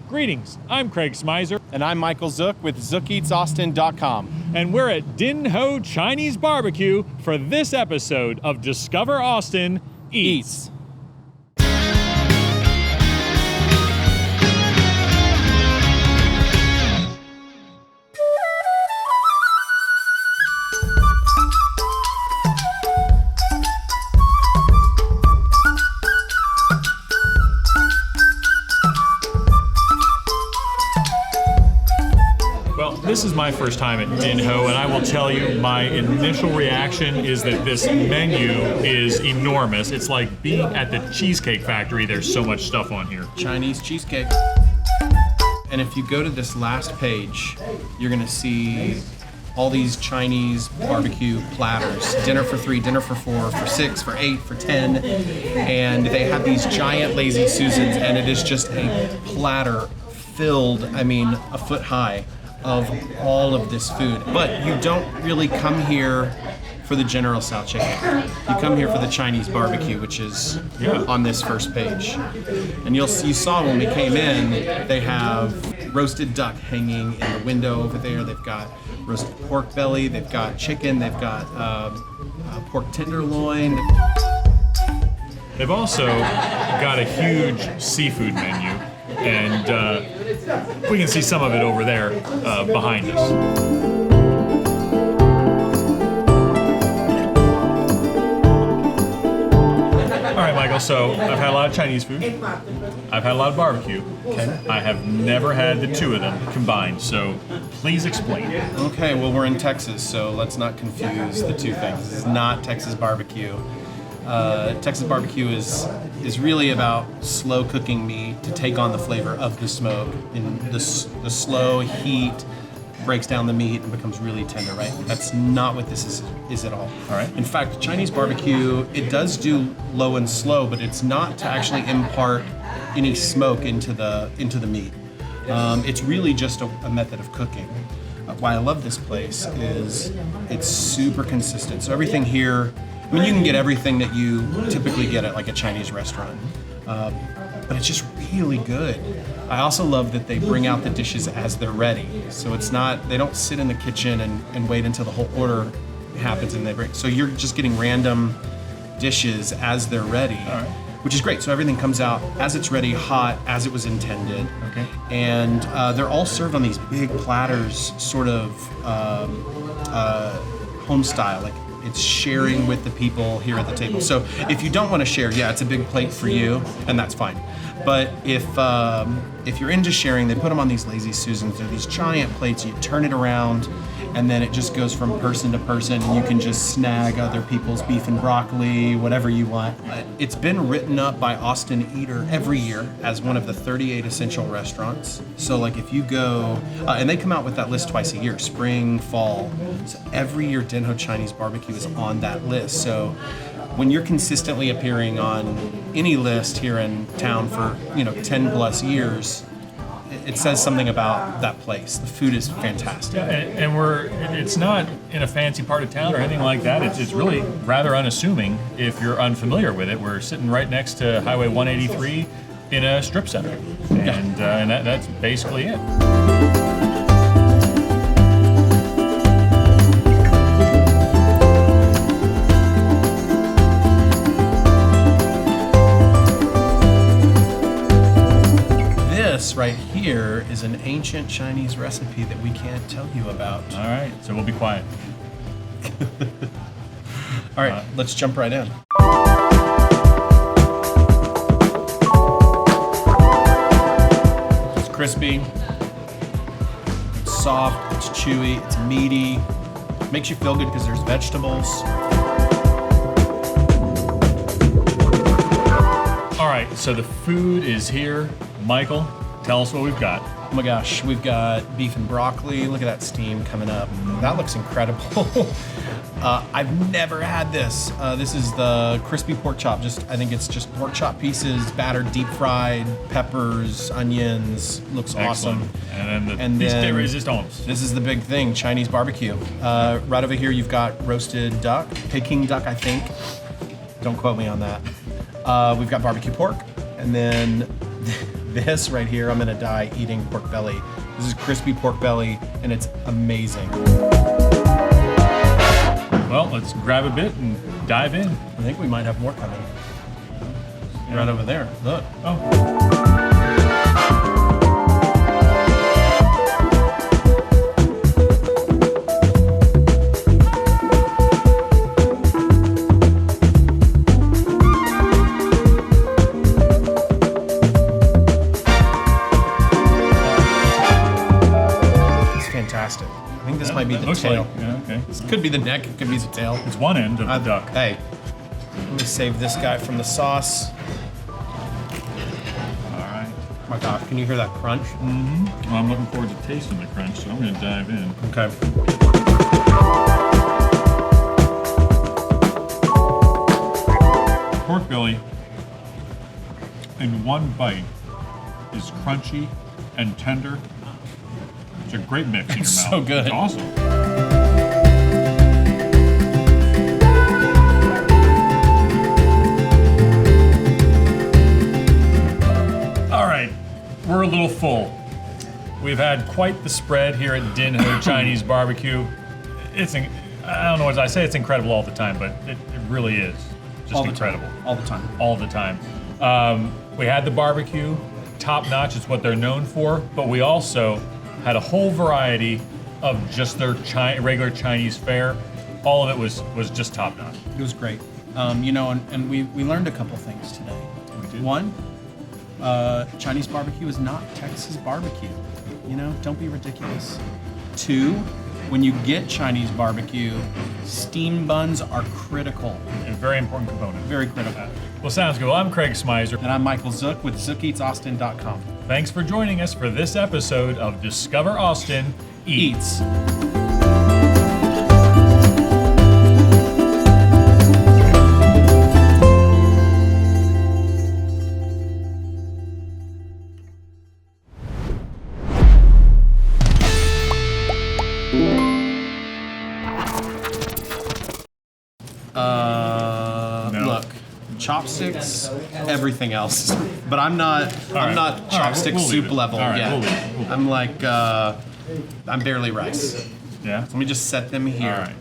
Greetings, I'm Craig Smyser. And I'm Michael Zook with ZookEatsAustin.com. And we're at Dinho Chinese BBQ for this episode of Discover Austin Eats. This is my first time at Dinho, and I will tell you, my initial reaction is that this menu is enormous. It's like being at the Cheesecake Factory. There's so much stuff on here. Chinese cheesecake. And if you go to this last page, you're gonna see all these Chinese barbecue platters. Dinner for 3, dinner for 4, for 6, for 8, for 10. And they have these giant Lazy Susans, and it is just a platter filled, a foot high, of all of this food. But you don't really come here for the General Tso chicken. You come here for the Chinese barbecue, which is on this first page. And you saw when we came in, they have roasted duck hanging in the window over there. They've got roasted pork belly, they've got chicken, they've got pork tenderloin. They've also got a huge seafood menu, and we can see some of it over there behind us. All right, Michael, so I've had a lot of Chinese food. I've had a lot of barbecue. Okay. I have never had the two of them combined, so please explain. Okay, well, we're in Texas, so let's not confuse the two things. This is not Texas barbecue. Texas barbecue is really about slow cooking meat to take on the flavor of the smoke. And the slow heat breaks down the meat and becomes really tender, right? That's not what this is at all. All right. In fact, Chinese barbecue, it does do low and slow, but it's not to actually impart any smoke into the meat. It's really just a method of cooking. Why I love this place is it's super consistent. So everything here, you can get everything that you typically get at like a Chinese restaurant, but it's just really good. I also love that they bring out the dishes as they're ready. So they don't sit in the kitchen and wait until the whole order happens and they bring. So you're just getting random dishes as they're ready, which is great. So everything comes out as it's ready, hot, as it was intended. Okay. And they're all served on these big platters, sort of home style, like it's sharing with the people here at the table. So if you don't want to share, it's a big plate for you, and that's fine. But if you're into sharing, they put them on these Lazy Susans. They're these giant plates. You turn it around, and then it just goes from person to person, and you can just snag other people's beef and broccoli, whatever you want. It's been written up by Austin Eater every year as one of the 38 essential restaurants. So like if you go, and they come out with that list twice a year, spring, fall. So every year Dinho Chinese BBQ is on that list. So when you're consistently appearing on any list here in town for 10 plus years, it says something about that place. The food is fantastic. And it's not in a fancy part of town or anything like that. It's really rather unassuming if you're unfamiliar with it. We're sitting right next to Highway 183 in a strip center, and that's basically it. This right here is an ancient Chinese recipe that we can't tell you about. All right, so we'll be quiet. All right, let's jump right in. It's crispy, it's soft, it's chewy, it's meaty. Makes you feel good because there's vegetables. All right, so the food is here. Michael, tell us what we've got. Oh my gosh, we've got beef and broccoli. Look at that steam coming up. That looks incredible. I've never had this. This is the crispy pork chop. I think it's just pork chop pieces, battered, deep fried, peppers, onions. Looks Excellent. awesome. And then resistance. This is the big thing, Chinese barbecue. Right over here, you've got roasted duck, Peking duck, I think. Don't quote me on that. We've got barbecue pork, and then this right here, I'm gonna die eating pork belly. This is crispy pork belly, and it's amazing. Well, let's grab a bit and dive in. I think we might have more coming. Right over there, look. Oh. Fantastic. I think this might be the Looks tail. like, yeah, okay. This could be the neck, it could be the tail. It's one end of the duck. Hey, let me save this guy from the sauce. All right. Oh my gosh, can you hear that crunch? Well, I'm looking forward to tasting the crunch, so I'm going to dive in. Okay. Pork belly, in one bite, is crunchy and tender. It's a great mix in your mouth. So good. It's awesome. All right, we're a little full. We've had quite the spread here at Dinho Chinese BBQ. I don't know what I say, it's incredible all the time, but it really is just All the incredible. time. All the time. All the time. We had the barbecue, top notch, it's what they're known for, but we also had a whole variety of just their regular Chinese fare. All of it was just top notch. It was great. And we learned a couple things today. We did. One, Chinese barbecue is not Texas barbecue. Don't be ridiculous. Two, when you get Chinese barbecue, steam buns are critical. A very important component. Very critical. Well, sounds good. Well, I'm Craig Smyser. And I'm Michael Zook with ZookEatsAustin.com. Thanks for joining us for this episode of Discover Austin Eats. No. Look, chopsticks, everything else. But I'm not chopstick we'll leave soup it. level All right, yet. we'll leave it. I'm like, I'm barely rice. Yeah? Let me just set them here. All right.